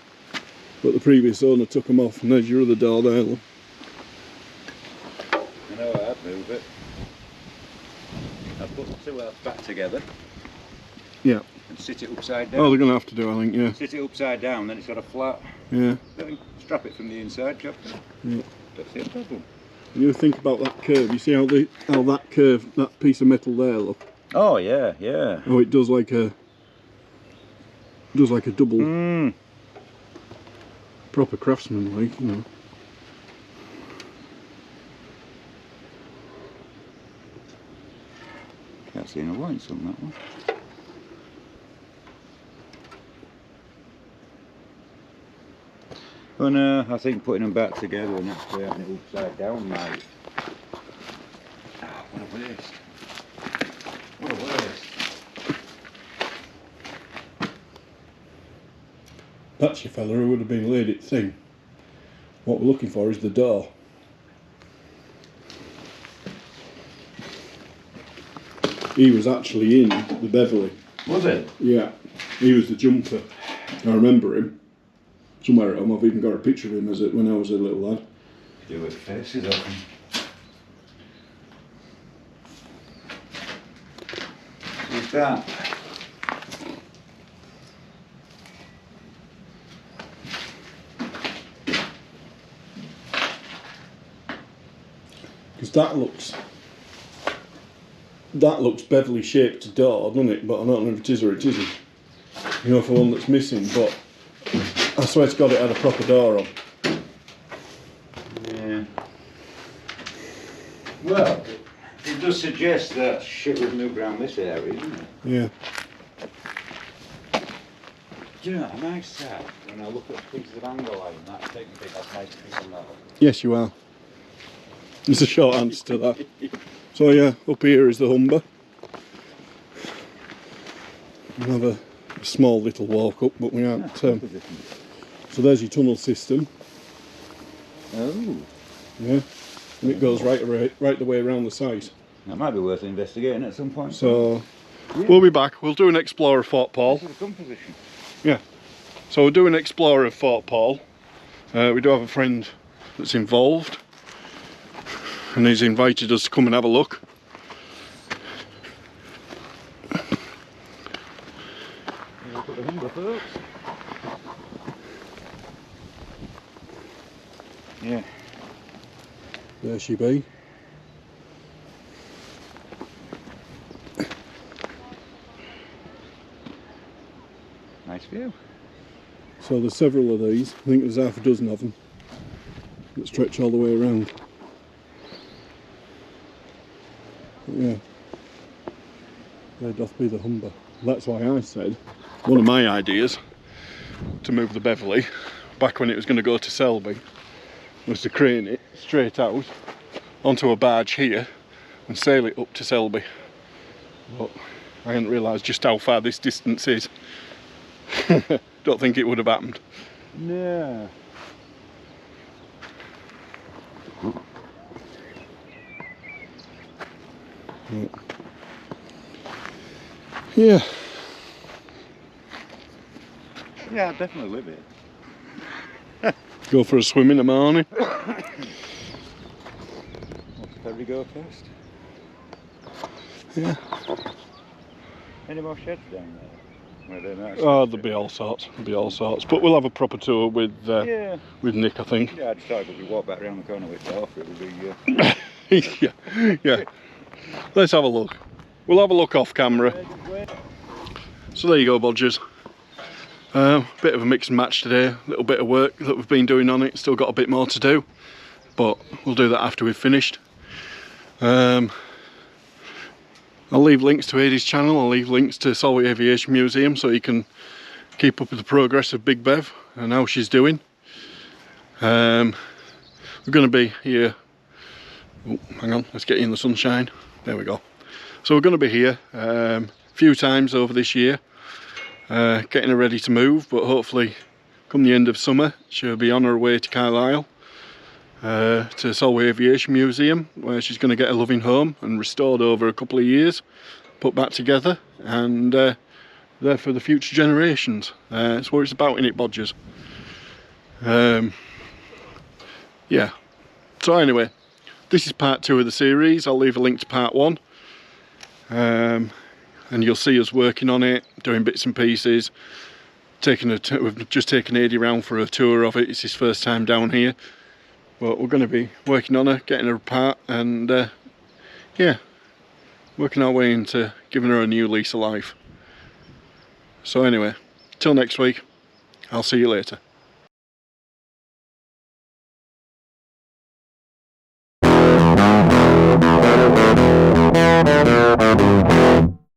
but the previous owner took them off. And there's your other door there. Look. I know I'd move it. I'd put the two halves back together Yeah. and sit it upside down. Oh, they're going to have to do, I think. Yeah. Sit it upside down, then it's got a flat. Yeah. Then strap it from the inside, chop it. Yeah. Don't see a problem. You think about that curve. You see how that curve, that piece of metal there. Look. Oh yeah, yeah. Oh, it does like a double. Mm. Proper craftsman, like, you know. Can't see no lights on that one. Oh no, I think putting them back together and actually having it upside down might. Ah, what a waste. What a waste. That's your fella who would have been laid it thin. What we're looking for is the door. He was actually in the Beverley. Was it? Yeah, he was the jumper. I remember him. Somewhere at home, I've even got a picture of him as when I was a little lad. Do it faces open. What's that? Because that looks Beverley shaped door, doesn't it? But I don't know if it is or it isn't. You know, for one that's missing, but I swear to God it had a proper door on. Yeah. Well, it does suggest that shit was moved around this area, doesn't it? Yeah. Do you know, am I sad when I look at pieces of angle line that I think that's a nice piece of metal? Yes, you are. There's a short answer to that. So yeah, up here is the Humber. We'll have a small little walk up, but we aren't. So there's your tunnel system. Oh. Yeah, and it goes right the way around the site. That might be worth investigating at some point. So yeah. we'll be back. We'll do an explorer of Fort Paull. This is a gun position. Yeah. So we'll do an explorer of Fort Paull. We do have a friend that's involved, and he's invited us to come and have a look. Look at the Humber, folks. Yeah. There she be. Nice view. So there's several of these. I think there's half a dozen of them that stretch all the way around. But yeah, there doth be the Humber. That's why I said one of my ideas to move the Beverley back when it was going to go to Selby was to crane it straight out onto a barge here and sail it up to Selby. But I hadn't realised just how far this distance is. Don't think it would have happened. No. Yeah. Yeah, I'd definitely live it. Go for a swim in the morning. What's ferry go first? Yeah. Any more sheds down there? Where they're nice. Oh, there'll be all sorts. There'll be all sorts. But we'll have a proper tour with Yeah. with Nick, I think. Yeah, I decided if we walk back around the corner with it off, it would be. Yeah. Yeah. Let's have a look. We'll have a look off camera. So there you go, Bodgers. Bit of a mix and match today, a little bit of work that we've been doing on it, still got a bit more to do, but we'll do that after we've finished. I'll leave links to Aidy's channel, I'll leave links to Solway Aviation Museum so you can keep up with the progress of Big Bev and how she's doing. We're going to be here, oh, hang on, let's get you in the sunshine, there we go. So we're going to be here a few times over this year, getting her ready to move, but hopefully come the end of summer she'll be on her way to Carlisle, to Solway Aviation Museum, where she's going to get a loving home and restored over a couple of years, put back together, and there for the future generations. That's what it's about, innit, bodgers? Yeah, so anyway, this is part 2 of the series. I'll leave a link to part 1, and you'll see us working on it, doing bits and pieces, we've just taken Aidy around for a tour of it. It's his first time down here, but we're going to be working on her, getting her apart, and yeah, working our way into giving her a new lease of life. So anyway, till next week, I'll see you later.